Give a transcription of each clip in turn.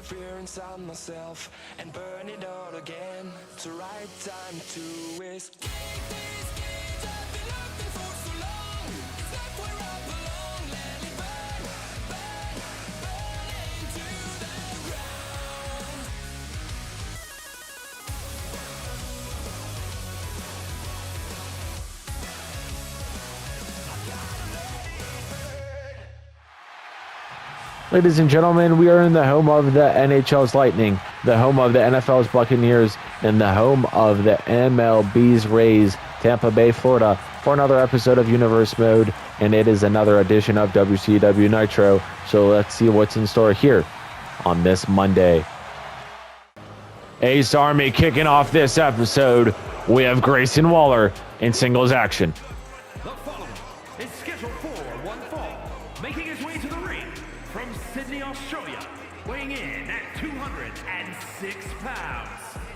the fear inside myself and burn it all again. It's the right time to escape these games I've been looking for so long. It's not where I belong. Let it burn, burn, burn into the ground. Ladies and gentlemen, we are in the home of the NHL's Lightning, the home of the NFL's Buccaneers, and the home of the MLB's Rays, Tampa Bay, Florida, for another episode of Universe Mode, and it is another edition of WCW Nitro, so let's see what's in store here on this Monday. Ace Army kicking off this episode. We have Grayson Waller in singles action. The following is scheduled for one fall, making his way to the ring from Sydney, Australia, weighing in at 206 pounds,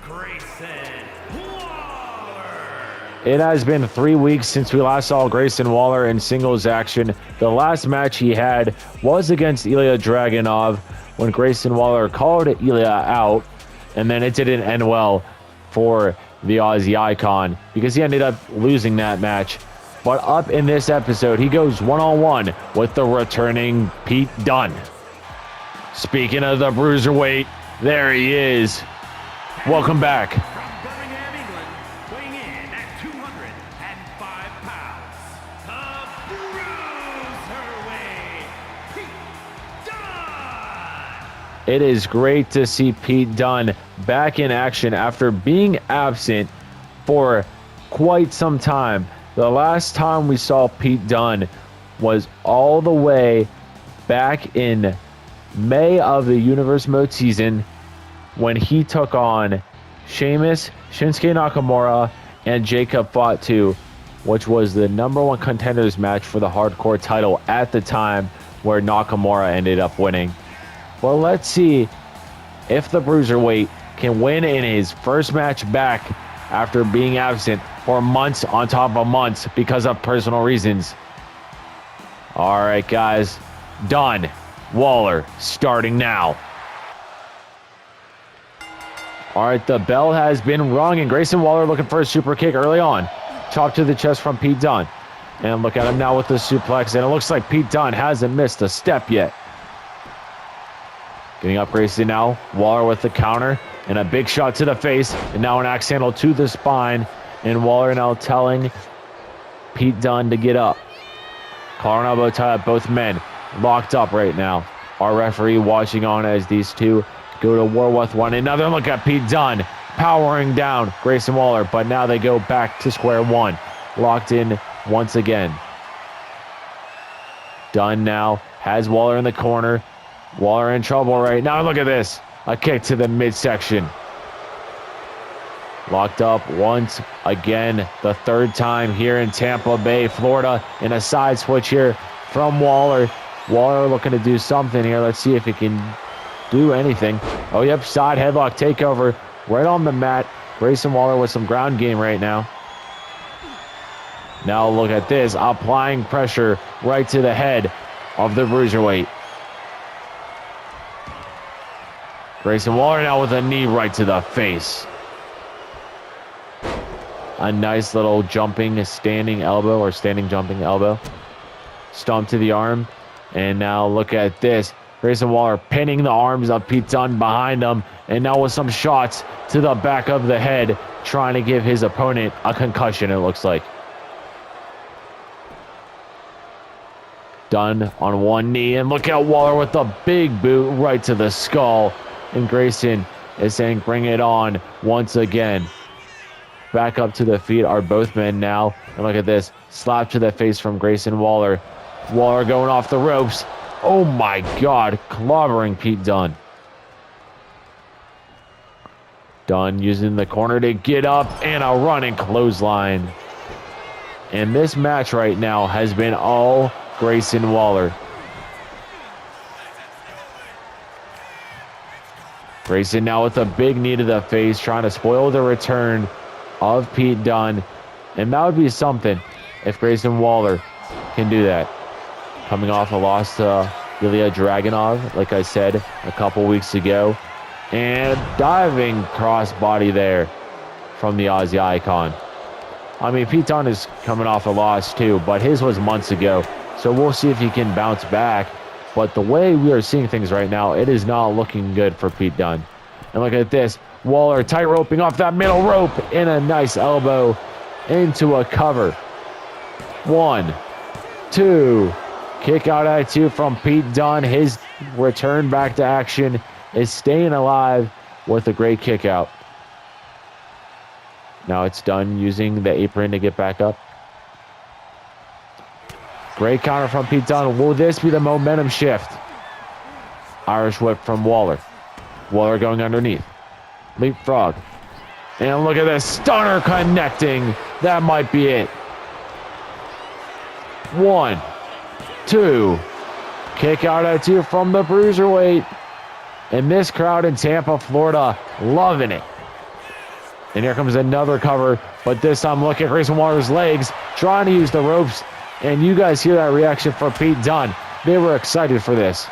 Grayson Waller. It has been 3 weeks since we last saw Grayson Waller in singles action. The last match he had was against Ilya Dragunov when Grayson Waller called Ilya out, and then it didn't end well for the Aussie icon because he ended up losing that match. But up in this episode, he goes one-on-one with the returning Pete Dunne. Speaking of the Bruiserweight, there he is. Welcome back. From Birmingham, England, weighing in at 205 pounds, the Bruiserweight, Pete Dunne. It is great to see Pete Dunne back in action after being absent for quite some time. The last time we saw Pete Dunne was all the way back in May of the Universe Mode season when he took on Sheamus, Shinsuke Nakamura, and Jacob Fatu, which was the #1 contenders match for the hardcore title at the time, where Nakamura ended up winning. Well, let's see if the Bruiserweight can win in his first match back after being absent for months on top of months because of personal reasons. All right, guys. Dunne, Waller, starting now. All right, the bell has been rung, and Grayson Waller looking for a super kick early on. Chop to the chest from Pete Dunne. And look at him now with the suplex, and it looks like Pete Dunne hasn't missed a step yet. Getting up Grayson now. Waller with the counter and a big shot to the face, and now an axe handle to the spine. And Waller now telling Pete Dunne to get up. Collar and elbow tie up, both men locked up right now. Our referee watching on as these two go to war with one another. Look at Pete Dunne powering down Grayson Waller, but now they go back to square one. Locked in once again. Dunne now has Waller in the corner. Waller in trouble right now. Look at this. A kick to the midsection. Locked up once again, the third time here in Tampa Bay, Florida, in a side switch here from Waller. Waller looking to do something here. Let's see if he can do anything. Oh, yep, side headlock takeover right on the mat. Grayson Waller with some ground game right now. Now look at this, applying pressure right to the head of the Bruiserweight. Grayson Waller now with a knee right to the face. A nice little jumping standing elbow, or standing jumping elbow. Stomp to the arm. And now look at this. Grayson Waller pinning the arms of Pete Dunne behind him. And now with some shots to the back of the head, trying to give his opponent a concussion, it looks like. Dunne on one knee. And look at Waller with the big boot right to the skull. And Grayson is saying, bring it on once again. Back up to the feet are both men now. And look at this. Slap to the face from Grayson Waller. Waller going off the ropes. Oh my God. Clobbering Pete Dunne. Dunne using the corner to get up, and a running clothesline. And this match right now has been all Grayson Waller. Grayson now with a big knee to the face, trying to spoil the return of Pete Dunne. And that would be something if Grayson Waller can do that. Coming off a loss to Ilya Dragunov, like I said a couple weeks ago. And diving crossbody there from the Aussie Icon. I mean, Pete Dunne is coming off a loss too, but his was months ago. So we'll see if he can bounce back. But the way we are seeing things right now, it is not looking good for Pete Dunne. And look at this. Waller tight roping off that middle rope in a nice elbow into a cover. 1, 2. Kick out at 2 from Pete Dunne. His return back to action is staying alive with a great kick out. Now it's Dunne using the apron to get back up. Great counter from Pete Dunne. Will this be the momentum shift? Irish whip from Waller. Waller going underneath. Leapfrog. And look at this. Stunner connecting. That might be it. 1, 2. Kick out at 2 from the Bruiserweight. And this crowd in Tampa, Florida, loving it. And here comes another cover. But this time, look at Grayson Waller's legs. Trying to use the ropes. And you guys hear that reaction from Pete Dunne. They were excited for this.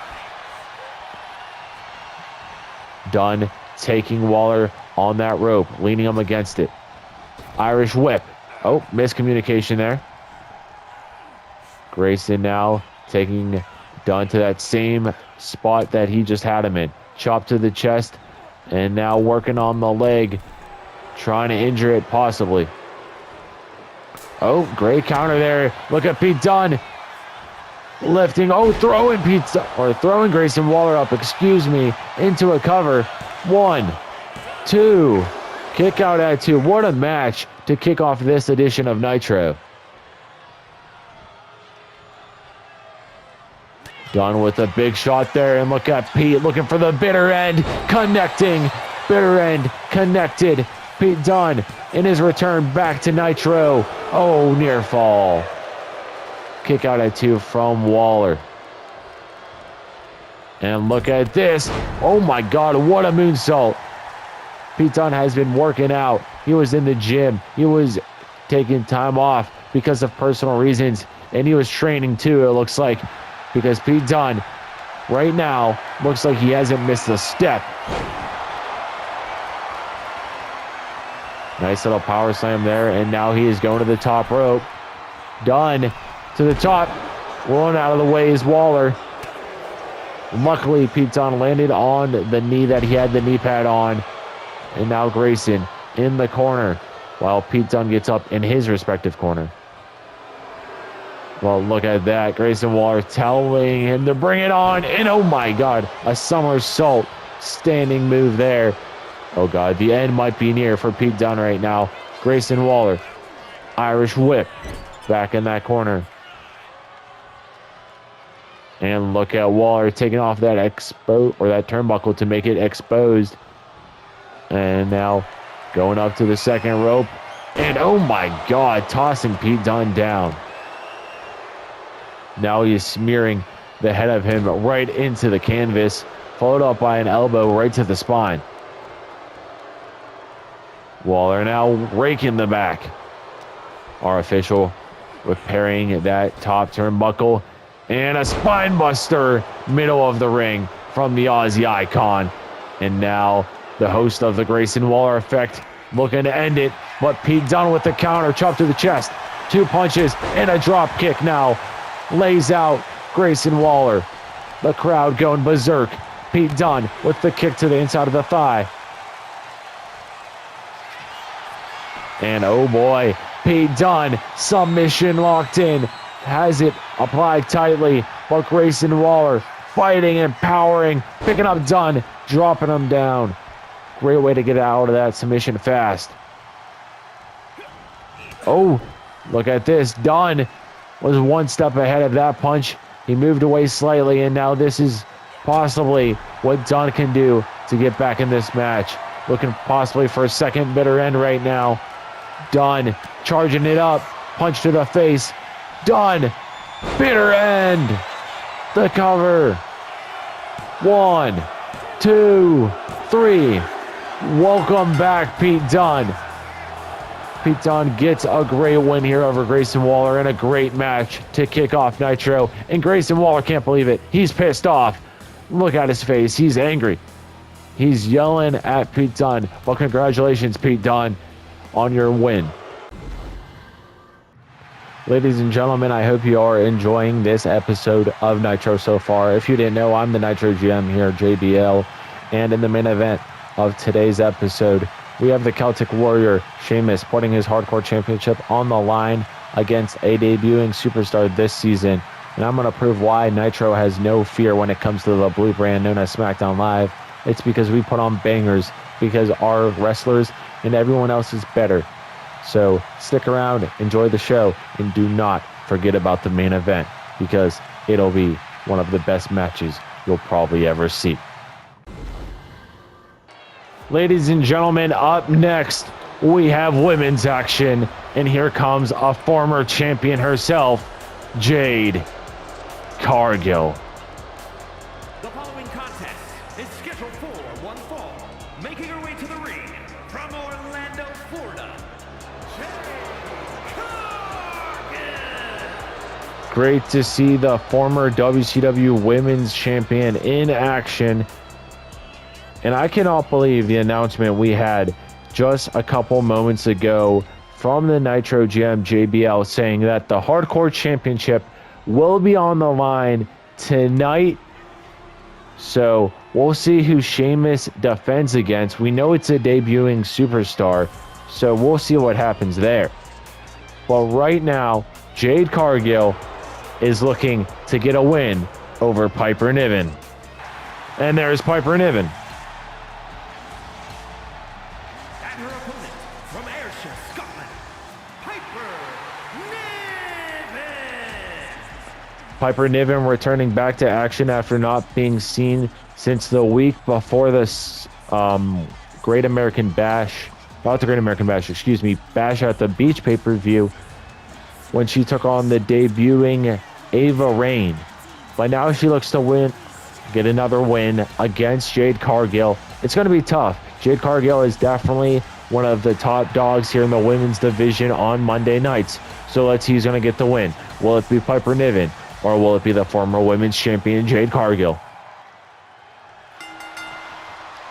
Dunne taking Waller on that rope, leaning him against it. Irish whip. Oh, miscommunication there. Grayson now taking Dunne to that same spot that he just had him in. Chop to the chest, and now working on the leg, trying to injure it possibly. Oh, great counter there. Look at Pete Dunne. Lifting, throwing Grayson Waller up, into a cover. 1, 2. Kick out at 2. What a match to kick off this edition of Nitro. Dunne with a big shot there, and look at Pete looking for the bitter end, connecting. Bitter end connected. Pete Dunne in his return back to Nitro. Oh, near fall. Kick out at 2 from Waller. And look at this. Oh my God, what a moonsault. Pete Dunne has been working out. He was in the gym. He was taking time off because of personal reasons. And he was training too, it looks like. Because Pete Dunne, right now, looks like he hasn't missed a step. Nice little power slam there. And now he is going to the top rope. Dunne to the top. Rolling out of the way is Waller. Luckily, Pete Dunne landed on the knee that he had the knee pad on. And now Grayson in the corner while Pete Dunne gets up in his respective corner. Well, look at that. Grayson Waller telling him to bring it on. And oh my God, a somersault standing move there. Oh God, the end might be near for Pete Dunne right now. Grayson Waller, Irish whip, back in that corner. And look at Waller taking off that that turnbuckle to make it exposed. And now going up to the second rope. And oh my God, tossing Pete Dunne down. Now he is smearing the head of him right into the canvas, followed up by an elbow right to the spine. Waller now raking the back. Our official repairing that top turnbuckle. And a spine buster, middle of the ring from the Aussie Icon. And now the host of the Grayson Waller effect looking to end it. But Pete Dunne with the counter, chop to the chest. 2 punches and a drop kick now. Lays out Grayson Waller. The crowd going berserk. Pete Dunne with the kick to the inside of the thigh. And oh boy, Pete Dunne, submission locked in. Has it applied tightly, but Grayson Waller fighting and powering, picking up Dunne, dropping him down. Great way to get out of that submission fast. Oh, look at this. Dunne was 1 step ahead of that punch. He moved away slightly, and now this is possibly what Dunne can do to get back in this match. Looking possibly for a second bitter end right now. Dunne charging it up. Punch to the face. Dunne. Bitter end. The cover. 1, 2, 3. Welcome back, Pete Dunne. Pete Dunne gets a great win here over Grayson Waller and a great match to kick off Nitro. And Grayson Waller can't believe it. He's pissed off. Look at his face. He's angry. He's yelling at Pete Dunne. Well, congratulations, Pete Dunne, on your win. Ladies and gentlemen, I hope you are enjoying this episode of Nitro so far. If you didn't know, I'm the Nitro GM here, JBL. And in the main event of today's episode, we have the Celtic Warrior, Sheamus, putting his Hardcore Championship on the line against a debuting superstar this season. And I'm going to prove why Nitro has no fear when it comes to the blue brand known as SmackDown Live. It's because we put on bangers, because our wrestlers and everyone else is better. So stick around, enjoy the show, and do not forget about the main event, because it'll be one of the best matches you'll probably ever see. Ladies and gentlemen, up next, we have women's action, and here comes a former champion herself, Jade Cargill. The following contest is scheduled for one fall. Making her way to the ring from Orlando, Florida, Jade Cargill. Great to see the former WCW Women's Champion in action. And I cannot believe the announcement we had just a couple moments ago from the Nitro GM JBL saying that the Hardcore Championship will be on the line tonight. So we'll see who Sheamus defends against. We know it's a debuting superstar, so we'll see what happens there. But right now, Jade Cargill is looking to get a win over Piper Niven. And there's Piper Niven. And her opponent from Ayrshire, Scotland, Piper Niven. Piper Niven returning back to action after not being seen since the week before this Great American Bash, not the Great American Bash, excuse me, Bash at the Beach pay-per-view, when she took on the debuting Ava Raine. But now she looks to get another win against Jade Cargill. It's going to be tough. Jade Cargill is definitely one of the top dogs here in the women's division on Monday nights. So let's see who's going to get the win. Will it be Piper Niven, or will it be the former women's champion Jade Cargill?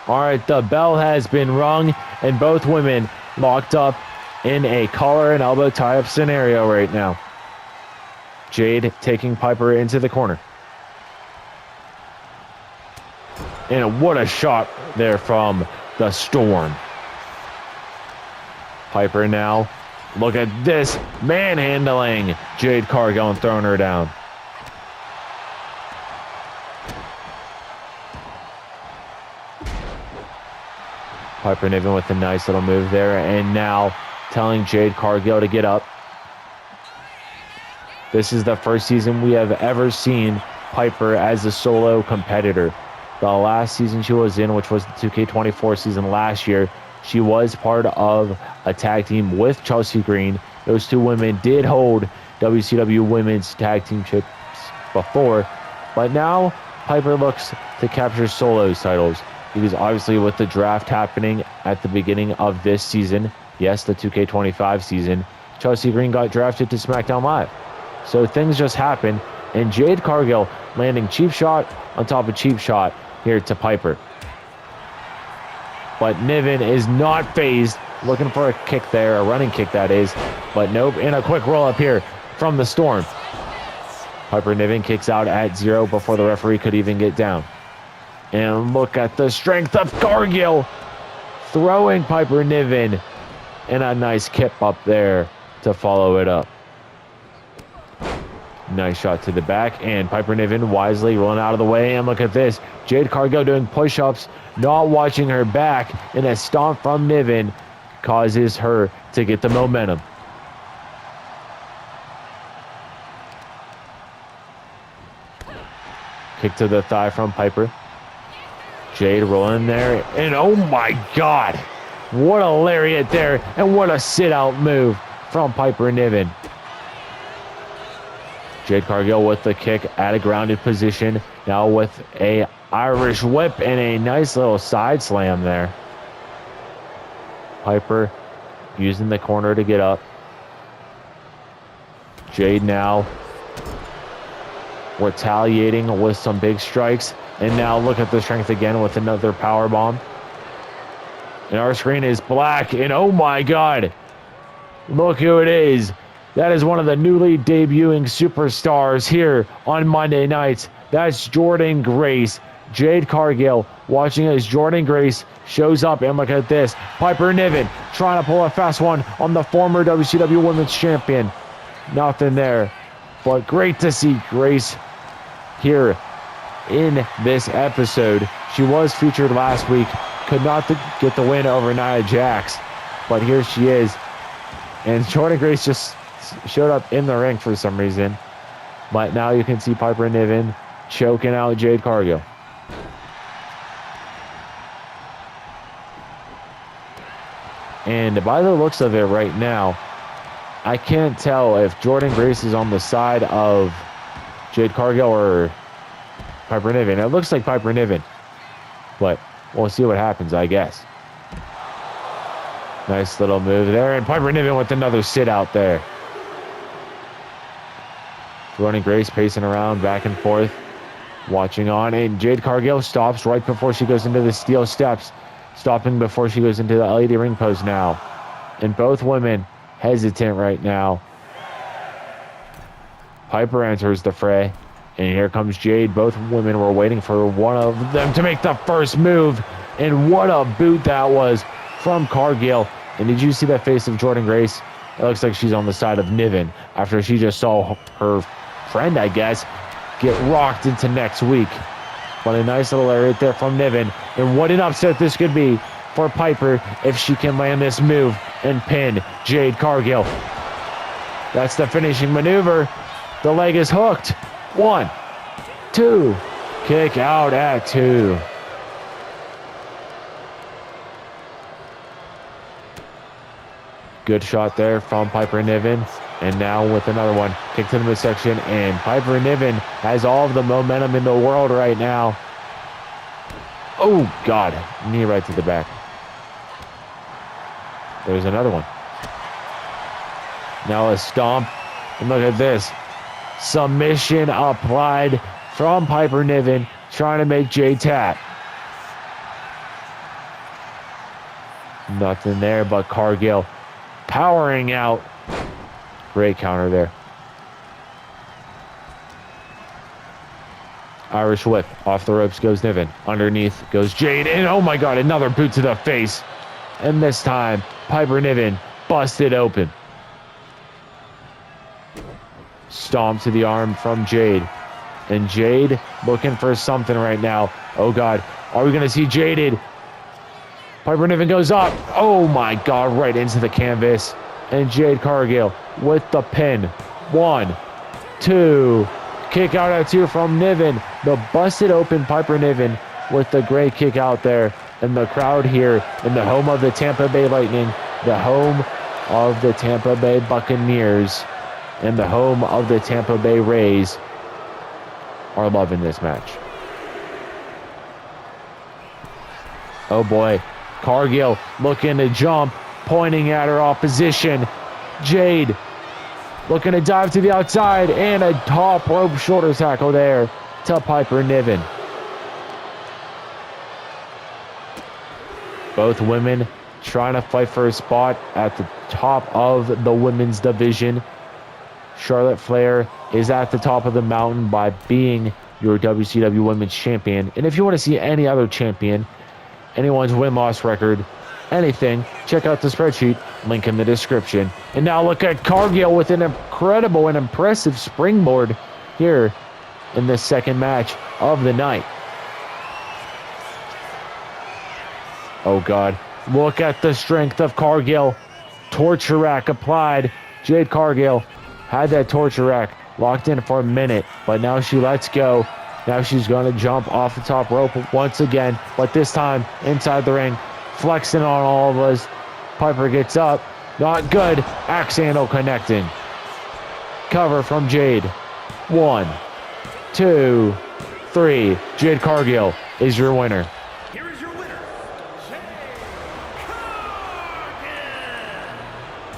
All right, the bell has been rung, and both women locked up in a collar and elbow tie-up scenario right now. Jade taking Piper into the corner. And what a shot there from the Storm. Piper now, look at this, manhandling Jade Cargill and throwing her down. Piper Niven with a nice little move there, and now telling Jade Cargill to get up. This is the first season we have ever seen Piper as a solo competitor. The last season she was in, which was the 2K24 season last year, she was part of a tag team with Chelsea Green. Those two women did hold WCW Women's Tag Team Chips before, but now Piper looks to capture solos titles, because obviously with the draft happening at the beginning of this season, yes, the 2K25 season, Chelsea Green got drafted to SmackDown Live. So things just happen, and Jade Cargill landing cheap shot on top of cheap shot here to Piper. But Niven is not phased, looking for a kick there, a running kick that is, but nope, and a quick roll up here from the Storm. Piper Niven kicks out at 0 before the referee could even get down. And look at the strength of Cargill, throwing Piper Niven, and a nice kip up there to follow it up. Nice shot to the back, and Piper Niven wisely rolling out of the way. And look at this, Jade Cargill doing push-ups, not watching her back, and a stomp from Niven causes her to get the momentum. Kick to the thigh from Piper. Jade rolling there, and oh my God, what a lariat there, and what a sit-out move from Piper Niven. Jade Cargill with the kick at a grounded position, now with a Irish whip and a nice little side slam there. Piper using the corner to get up. Jade now retaliating with some big strikes. And now look at the strength again with another power bomb. And our screen is black. And oh my God, look who it is. That is one of the newly debuting superstars here on Monday nights. That's Jordynne Grace. Jade Cargill watching as Jordynne Grace shows up. And look at this. Piper Niven trying to pull a fast one on the former WCW Women's Champion. Nothing there. But great to see Grace here in this episode. She was featured last week. Could not get the win over Nia Jax. But here she is. And Jordynne Grace just showed up in the ring for some reason. But now you can see Piper Niven choking out Jade Cargill. And by the looks of it right now, I can't tell if Jordynne Grace is on the side of Jade Cargill or Piper Niven. It looks like Piper Niven, but we'll see what happens, I guess. Nice little move there, and Piper Niven with another sit out there. Jordynne Grace pacing around back and forth, watching on, and Jade Cargill stops right before she goes into the steel steps, stopping before she goes into the LED ring post now. And both women hesitant right now. Piper enters the fray, and here comes Jade. Both women were waiting for one of them to make the first move, and what a boot that was from Cargill. And did you see that face of Jordynne Grace? It looks like she's on the side of Niven after she just saw her friend, I guess, get rocked into next week. But a nice little area there from Niven, and what an upset this could be for Piper if she can land this move and pin Jade Cargill. That's the finishing maneuver. The leg is hooked. 1, 2. Kick out at 2. Good shot there from Piper Niven. And now with another one. Kick to the midsection. And Piper Niven has all of the momentum in the world right now. Oh, God. Knee right to the back. There's another one. Now a stomp. And look at this. Submission applied from Piper Niven, trying to make Jade tap. Nothing there but Cargill powering out. Great counter there. Irish whip. Off the ropes goes Niven. Underneath goes Jade. And oh my God, another boot to the face. And this time, Piper Niven busted open. Stomp to the arm from Jade. And Jade looking for something right now. Oh God, are we going to see Jaded? Piper Niven goes up. Oh my God, right into the canvas. And Jade Cargill with the pin. 1, 2. Kick out at 2 from Niven. The busted open Piper Niven with the great kick out there. And the crowd here in the home of the Tampa Bay Lightning, the home of the Tampa Bay Buccaneers, and the home of the Tampa Bay Rays are loving this match. Oh boy. Cargill looking to jump, pointing at her opposition. Jade looking to dive to the outside, and a top rope shoulder tackle there to Piper Niven. Both women trying to fight for a spot at the top of the women's division. Charlotte Flair is at the top of the mountain by being your WCW Women's Champion. And if you want to see any other champion, anyone's win-loss record, anything, check out the spreadsheet, link in the description. And now look at Cargill with an incredible and impressive springboard here in the second match of the night. Oh God, look at the strength of Cargill. Torture rack applied. Jade Cargill had that torture rack locked in for a minute, but now she lets go. Now she's going to jump off the top rope once again, but this time inside the ring, flexing on all of us. Piper gets up. Not good. Axe handle connecting. Cover from Jade. 1, 2, 3. Jade Cargill is your winner. Here is your winner, Jade Cargill.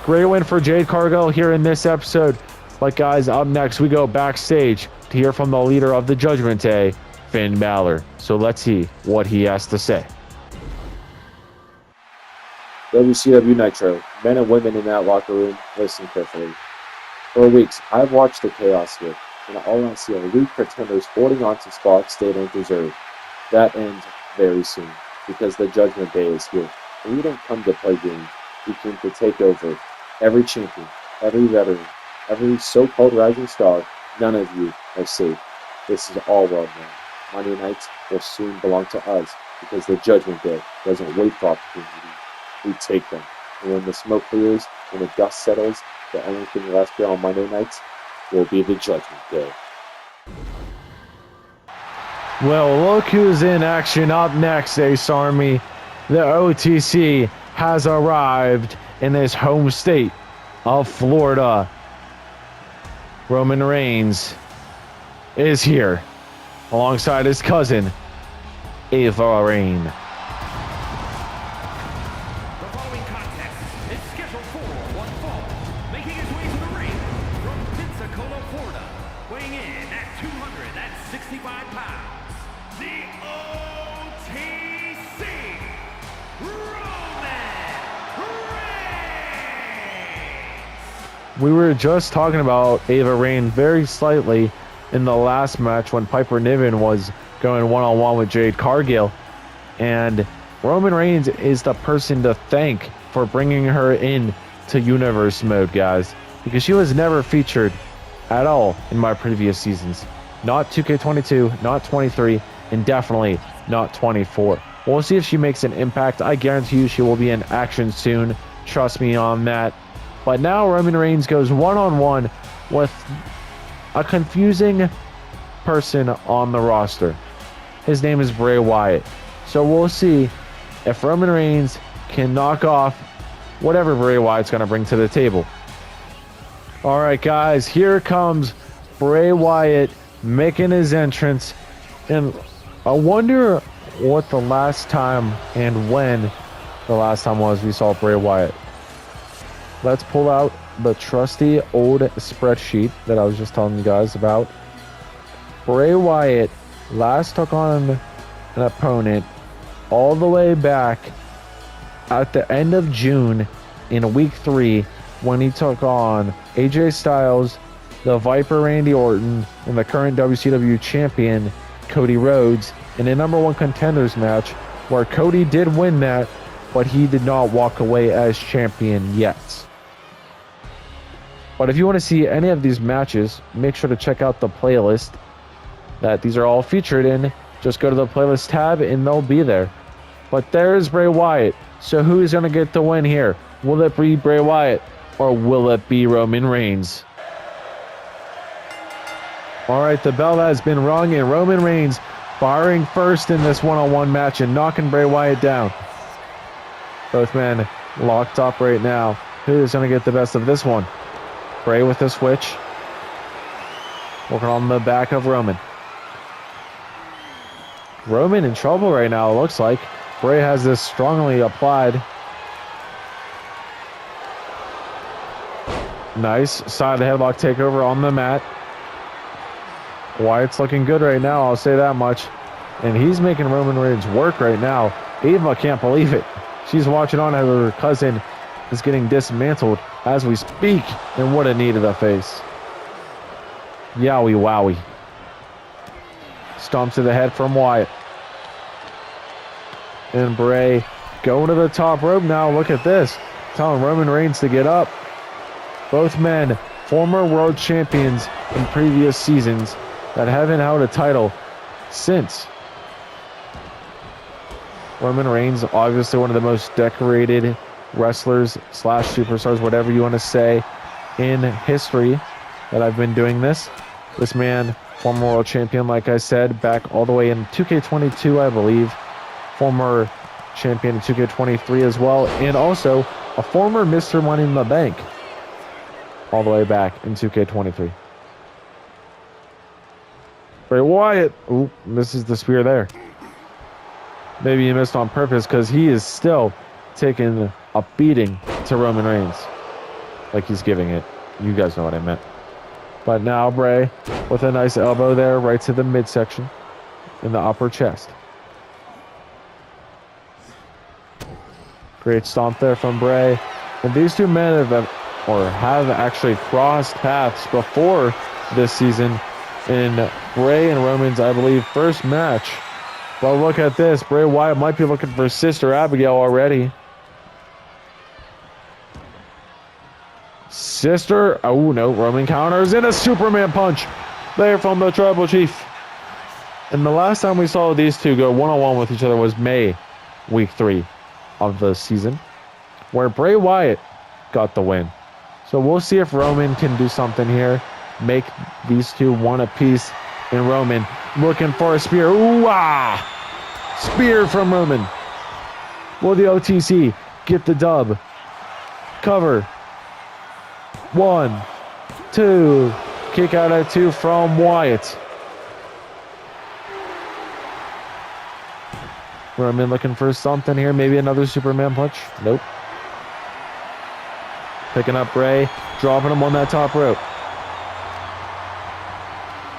Great win for Jade Cargill here in this episode. But guys, up next we go backstage to hear from the leader of the Judgment Day, Finn Balor. So let's see what he has to say. WCW Nitro, men and women in that locker room, listen carefully. For weeks, I've watched the chaos here, and all I see are weak pretenders holding on to spots they don't deserve. That ends very soon, because the Judgment Day is here, and we don't come to play games. We came to take over. Every champion, every veteran, every so-called rising star, none of you are safe. This is all well known. Monday nights will soon belong to us, because the Judgment Day doesn't wait for opportunities. We take them. And when the smoke clears, when the dust settles, the only thing left here on Monday nights will be the Judgment Day. Well, look who's in action up next, Ace Army. The OTC has arrived in his home state of Florida. Roman Reigns is here alongside his cousin, Ava Raine. The following contest is scheduled for one fall. Making his way to the ring from Pensacola, Florida, weighing in at 265 pounds, the OTC, Roman Reigns. We were just talking about Ava Raine very slightly in the last match when Piper Niven was going one-on-one with Jade Cargill, and Roman Reigns is the person to thank for bringing her in to universe mode, guys, because she was never featured at all in my previous seasons. Not 2K22, not 23, and definitely not 24. We'll see if she makes an impact. I guarantee you she will be in action soon. Trust me on that. But now Roman Reigns goes one-on-one with a confusing person on the roster. His name is Bray Wyatt. So we'll see if Roman Reigns can knock off whatever Bray Wyatt's going to bring to the table. All right, guys, here comes Bray Wyatt making his entrance. And I wonder what the last time and when the last time was we saw Bray Wyatt. Let's pull out the trusty old spreadsheet that I was just telling you guys about. Bray Wyatt last took on an opponent all the way back at the end of June in week 3 when he took on AJ Styles, the Viper Randy Orton, and the current WCW champion Cody Rhodes in a #1 contenders match where Cody did win that, but he did not walk away as champion yet. But if you want to see any of these matches, make sure to check out the playlist that these are all featured in. Just go to the playlist tab and they'll be there. But there's Bray Wyatt. So who's going to get the win here? Will it be Bray Wyatt or will it be Roman Reigns? All right, the bell has been rung and Roman Reigns firing first in this one-on-one match and knocking Bray Wyatt down. Both men locked up right now. Who is going to get the best of this one? Bray with the switch. Working on the back of Roman. Roman in trouble right now, it looks like. Bray has this strongly applied. Nice side headlock takeover on the mat. Wyatt's looking good right now, I'll say that much. And he's making Roman Reigns work right now. Ava can't believe it. She's watching on as her cousin is getting dismantled as we speak. And what a knee to the face. Yowie wowie. Stomps to the head from Wyatt. And Bray going to the top rope now. Look at this. Telling Roman Reigns to get up. Both men, former world champions in previous seasons that haven't held a title since. Roman Reigns, obviously one of the most decorated wrestlers / superstars, whatever you want to say, in history that I've been doing this. This man, former world champion, like I said, back all the way in 2K22, I believe. Former champion in 2K23 as well. And also a former Mr. Money in the Bank. All the way back in 2K23. Bray Wyatt. Ooh, misses the spear there. Maybe he missed on purpose because he is still taking a beating to Roman Reigns. like he's giving it. You guys know what I meant. But now Bray with a nice elbow there right to the midsection in the upper chest. Great stomp there from Bray. And these two men have actually crossed paths before this season in Bray and Roman's, I believe, first match. But look at this. Bray Wyatt might be looking for Sister Abigail already. Sister. Oh, no. Roman counters in a Superman punch there from the Tribal Chief. And the last time we saw these two go one-on-one with each other was May, week 3 of the season, where Bray Wyatt got the win. So we'll see if Roman can do something here. Make these two one apiece. And Roman looking for a spear. Ooh, ah! Spear from Roman. Will the OTC get the dub? Cover. 1, 2. Kick out at 2 from Wyatt. Roman looking for something here. Maybe another Superman punch. Nope. Picking up Bray. Dropping him on that top rope.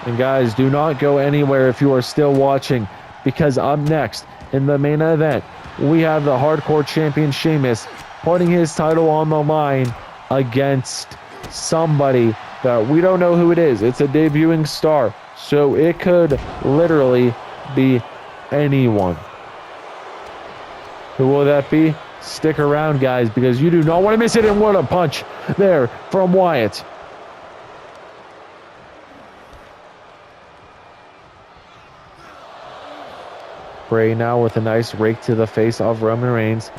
And guys, do not go anywhere if you are still watching, because up next in the main event, we have the Hardcore Champion Sheamus putting his title on the line against somebody that we don't know who it is. It's a debuting star, so it could literally be anyone. Who will that be? Stick around, guys, because you do not want to miss it. And what a punch there from Wyatt. Bray now with a nice rake to the face of Roman Reigns.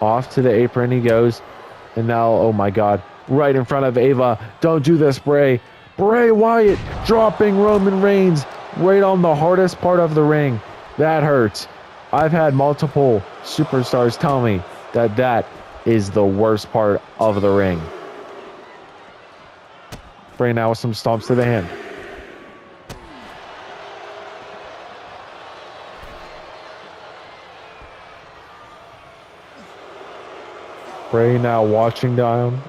Off to the apron he goes. And now, oh my God, right in front of Ava. Don't do this, Bray. Bray Wyatt dropping Roman Reigns right on the hardest part of the ring. That hurts. I've had multiple superstars tell me that that is the worst part of the ring. Bray now with some stomps to the hand. Bray now watching down,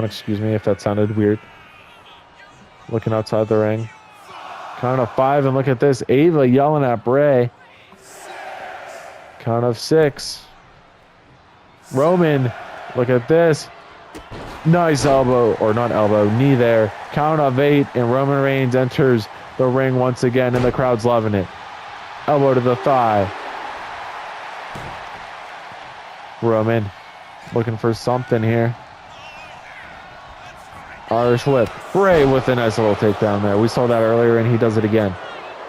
excuse me if that sounded weird. Looking outside the ring. Count of 5, and look at this. Ava yelling at Bray. Count of 6. Roman, look at this. Nice elbow, or not elbow, knee there. Count of 8, and Roman Reigns enters the ring once again, and the crowd's loving it. Elbow to the thigh. Roman looking for something here. Irish whip. Bray with a nice little takedown there. We saw that earlier, and he does it again.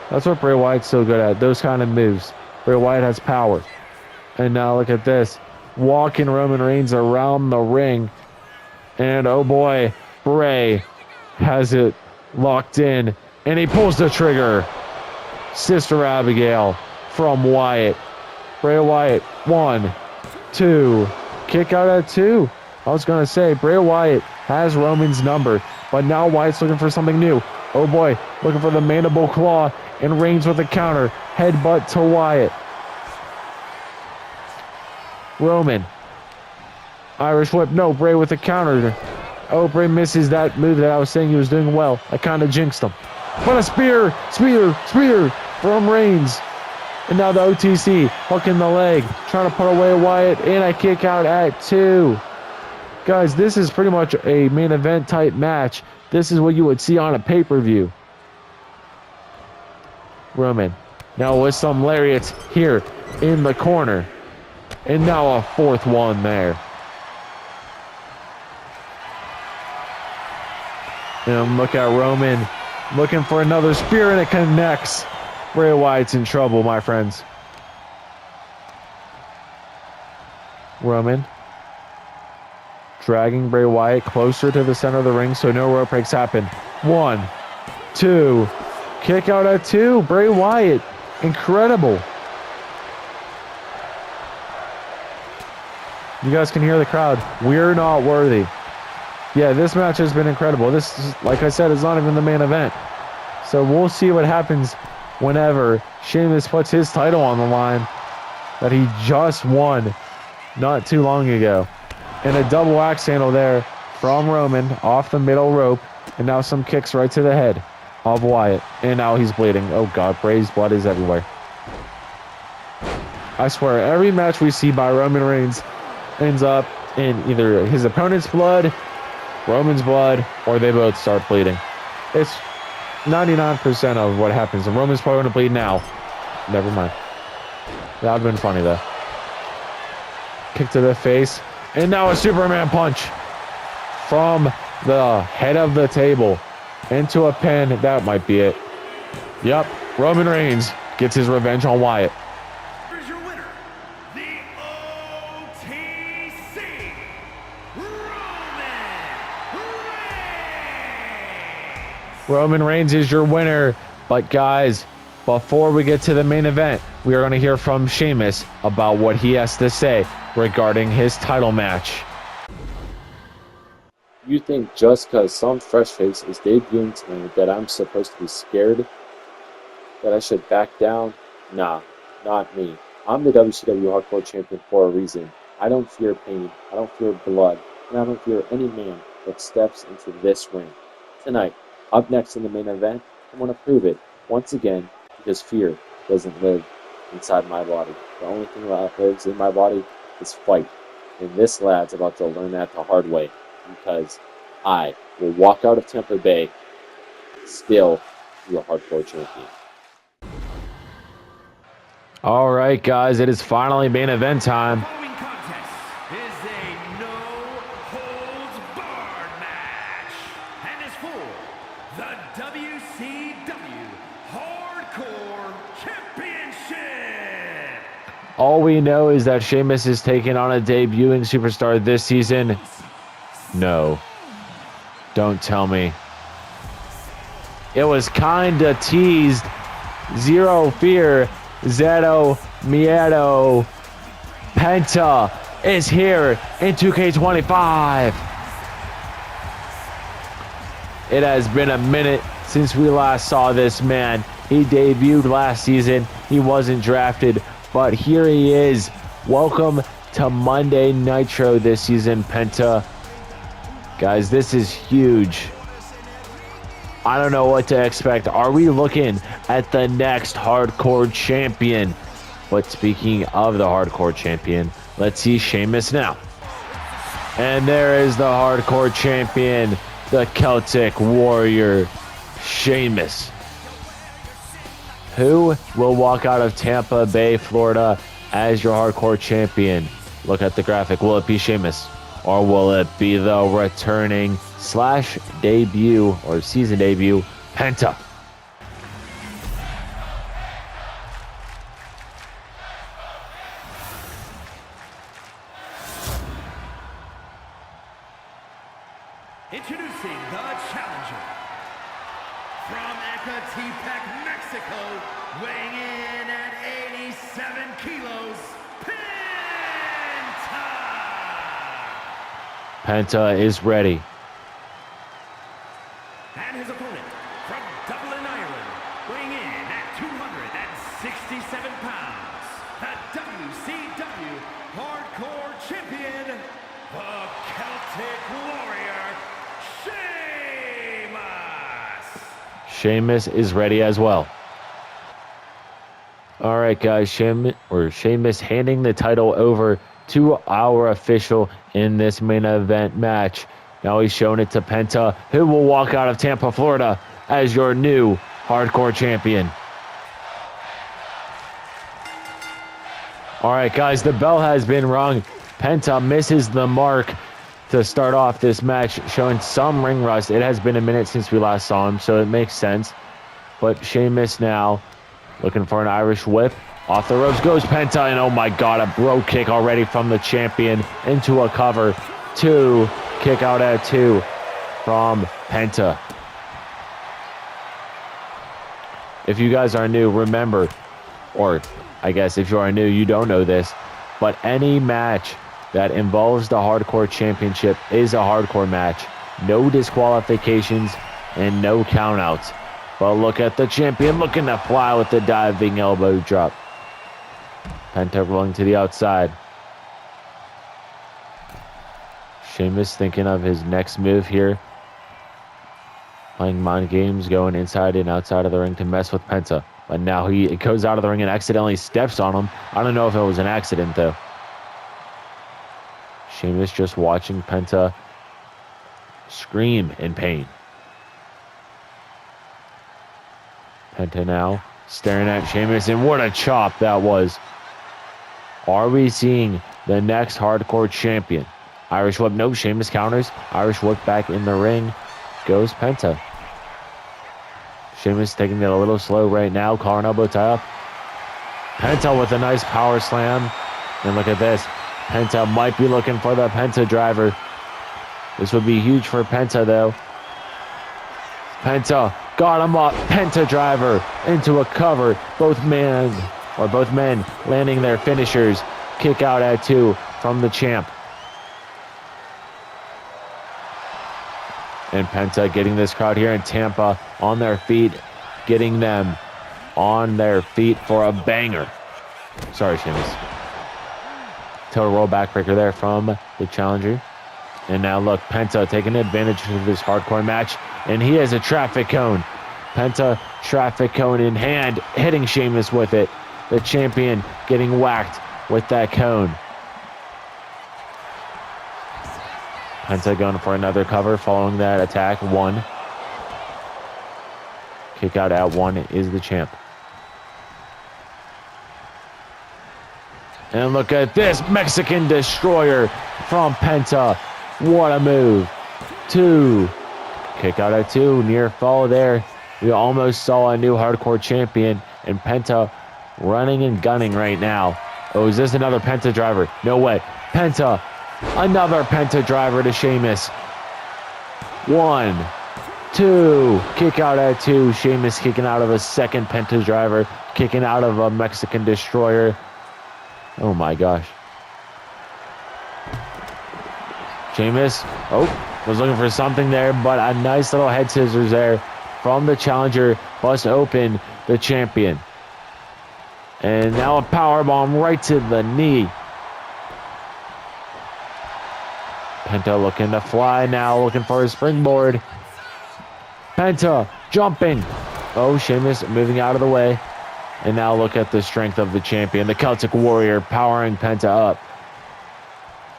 That's what Bray Wyatt's so good at, those kind of moves. Bray Wyatt has power. And now look at this. Walking Roman Reigns around the ring. And oh boy, Bray has it locked in. And he pulls the trigger. Sister Abigail from Wyatt. Bray Wyatt, 1, 2. Kick out at 2. I was going to say, Bray Wyatt has Roman's number. But now Wyatt's looking for something new. Oh boy, looking for the mandible claw. And Reigns with a counter. Headbutt to Wyatt. Roman. Irish whip. No, Bray with a counter. Oh, Bray misses that move that I was saying he was doing well. I kind of jinxed him. But a spear from Reigns. And now the OTC hooking the leg. Trying to put away Wyatt. And a kick out at 2. Guys, this is pretty much a main event type match. This is what you would see on a pay-per-view. Roman. Now with some lariats here in the corner. And now a 4th one there. And look at Roman looking for another spear, and it connects. Bray Wyatt's in trouble, my friends. Roman dragging Bray Wyatt closer to the center of the ring so no rope breaks happen. 1, 2. Kick out at 2. Bray Wyatt. Incredible. You guys can hear the crowd. We're not worthy. Yeah, this match has been incredible. This is, like I said, is not even the main event. So we'll see what happens whenever Sheamus puts his title on the line that he just won not too long ago. And a double axe handle there from Roman off the middle rope. And now some kicks right to the head of Wyatt. And now he's bleeding. Oh, God. Bray's blood is everywhere. I swear, every match we see by Roman Reigns ends up in either his opponent's blood, Roman's blood, or they both start bleeding. It's 99% of what happens. And Roman's probably going to bleed now. Never mind. That would have been funny, though. Kick to the face. And now a Superman punch from the head of the table into a pin. That might be it. Yep. Roman Reigns gets his revenge on Wyatt. Here's your winner, the OTC, Roman Reigns is your winner. But guys, before we get to the main event, we are going to hear from Sheamus about what he has to say regarding his title match. You think just because some fresh face is debuting tonight that I'm supposed to be scared? That I should back down? Nah, not me. I'm the WCW Hardcore Champion for a reason. I don't fear pain, I don't fear blood, and I don't fear any man that steps into this ring. Tonight, up next in the main event, I'm going to prove it, once again, because fear doesn't live inside my body. The only thing that lives in my body is fight. And this lad's about to learn that the hard way, because I will walk out of Tampa Bay still the Hardcore Champion. All right, guys, it is finally main event time. The following contest is a no-holds-barred match and is for the WCW Hardcore Championship. All we know is that Sheamus is taking on a debuting superstar this season. No. Don't tell me. It was kinda teased. Zero fear. Zero Miedo. Penta is here in 2K25. It has been a minute since we last saw this man. He debuted last season. He wasn't drafted, but here he is. Welcome to Monday Nitro this season, Penta. Guys, this is huge. I don't know what to expect. Are we looking at the next Hardcore Champion? But speaking of the Hardcore Champion, let's see Sheamus now. And there is the Hardcore Champion, the Celtic Warrior, Sheamus, who will walk out of Tampa Bay, Florida as your Hardcore Champion. Look at the graphic. Will it be Sheamus? Or will it be the returning / debut or season debut, Penta? Introducing the challenger from Ecatepec, Mexico, weighing in at 87 kilos, Penta is ready. and his opponent from Dublin, Ireland, weighing in at 267 pounds, the WCW Hardcore Champion, the Celtic Warrior, Sheamus. Sheamus is ready as well. All right, guys, Sheamus handing the title over to our official in this main event match. Now he's showing it to Penta, who will walk out of Tampa, Florida as your new Hardcore Champion. All right, guys, the bell has been rung. Penta misses the mark to start off this match, showing some ring rust. It has been a minute since we last saw him, so it makes sense. But Sheamus now looking for an Irish whip. Off the ropes goes Penta, and oh my God, a bro kick already from the champion into a cover. 2, kick out at 2 from Penta. If you guys are new, remember, or I guess if you are new, you don't know this, but any match that involves the Hardcore Championship is a hardcore match. No disqualifications and no countouts. But look at the champion looking to fly with the diving elbow drop. Penta rolling to the outside. Sheamus thinking of his next move here. Playing mind games, going inside and outside of the ring to mess with Penta. But now he goes out of the ring and accidentally steps on him. I don't know if it was an accident, though. Sheamus just watching Penta scream in pain. Penta now staring at Sheamus, and what a chop that was. Are we seeing the next hardcore champion? Irish whip, no, Sheamus counters. Irish whip back in the ring. Goes Penta. Sheamus taking it a little slow right now. Collar and elbow tie up. Penta with a nice power slam. And look at this. Penta might be looking for the Penta driver. This would be huge for Penta, though. Penta got him up. Penta driver into a cover. Both men landing their finishers. Kick out at 2 from the champ. And Penta getting this crowd here in Tampa on their feet, getting them on their feet for a banger. Sorry, Sheamus. Total roll backbreaker there from the challenger. And now look, Penta taking advantage of this hardcore match, and he has a traffic cone. Penta, traffic cone in hand, hitting Sheamus with it. The champion getting whacked with that cone. Penta going for another cover following that attack. 1. Kick out at 1 is the champ. And look at this Mexican destroyer from Penta. What a move. 2. Kick out at 2. Near fall there. We almost saw a new hardcore champion. And Penta running and gunning right now. Oh, is this another Penta driver? No way. Penta. Another Penta driver to Sheamus. 1, 2. Kick out at 2. Sheamus kicking out of a second Penta driver. Kicking out of a Mexican destroyer. Oh my gosh. Sheamus, was looking for something there, but a nice little head scissors there from the challenger. Bust open the champion. And now a powerbomb right to the knee. Penta looking to fly now, looking for his springboard. Penta jumping. Oh, Sheamus moving out of the way. And now look at the strength of the champion, the Celtic Warrior, powering Penta up.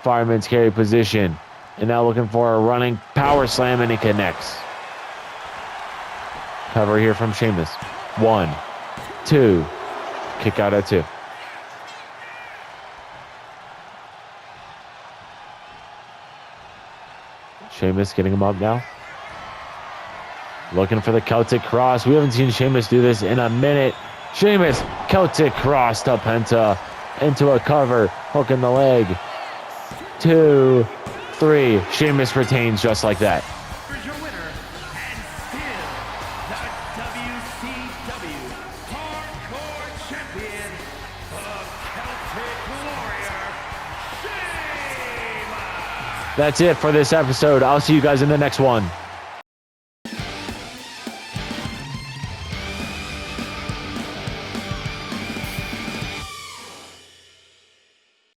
Fireman's carry position. And now looking for a running power slam, and he connects. Cover here from Sheamus. 1, 2. Kick out at 2. Sheamus getting him up now. Looking for the Celtic cross. We haven't seen Sheamus do this in a minute. Sheamus, Celtic cross to Penta. Into a cover. Hook in the leg. 2, 3. Sheamus retains just like that. Here's your winner, and still the WCW Hardcore Champion, the Celtic Warrior, Sheamus. That's it for this episode. I'll see you guys in the next one.